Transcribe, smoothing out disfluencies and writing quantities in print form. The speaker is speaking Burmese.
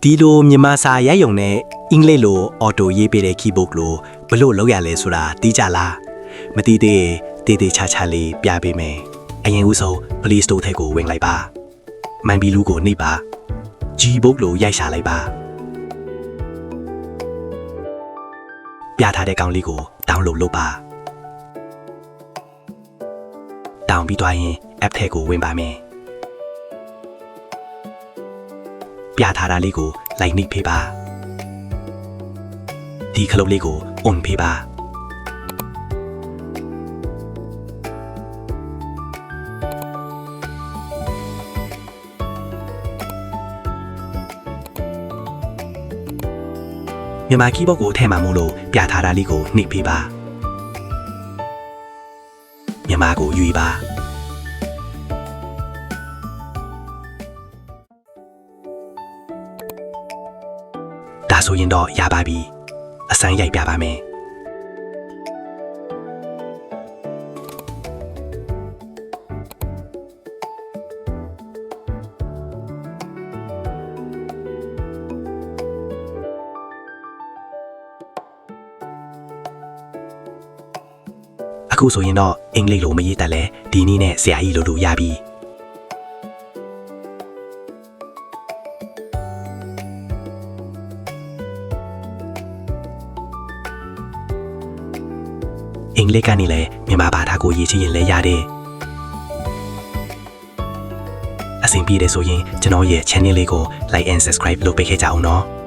ဒီလိုမြန်မာစာရိုက်ရုံနဲ့အင်္ဂလိပ်လိုအော်တိုရေးပေးတဲ့ keyboard လိုဘလို့လောက်ရလဲဆိုတာသိကြလားမသိသေးရင်တေးသေးချာချာလေးပြပေးမယ်အရင်ဦးဆုံး Play Store ထဲကိုဝင်လိုက်ပါမိုင်ဘီလူးကိုနှိပ်ပါ Gbook လိုရိုက်ရှာလိုက်ပါပြထားတဲ့ကောင်လေးကို download လုပ်ပါdown ပြီးသွားရင် app ထဲကိုဝင်ပါမယ်ပြထားတာလေးကိုလိုက်နှိပ်ဖေးပါဒီခလုတ်လေးကို on ဖေးပါမြန်မာ keyboard ကိုထည့်မှာမို့လို့ပြထားတာလေးကိုနှိပ်ဖေးပါမြန်မာကိုယူပါဒါဆိုရင်တော့ရပါပြီအစမ်းရိုက်ပြပါမယ်အခုဆိုရင်တော့အင်္ဂလိပ်လိုမရေးတတ်လဲဒီနည်းနဲ့ဆရာကြီးလို့ရပြီအင်္ဂလိပ်ကနေလည်းမြန်မာဘာသာကိုရေးချင်ရင်လည်းရတယ်အဆင်ပြေတယ်ဆိုရင်ကျွန်တော်ရဲ့ channel လေးကို like and subscribe လုပ်ပေးခဲ့ကြအောင်နော်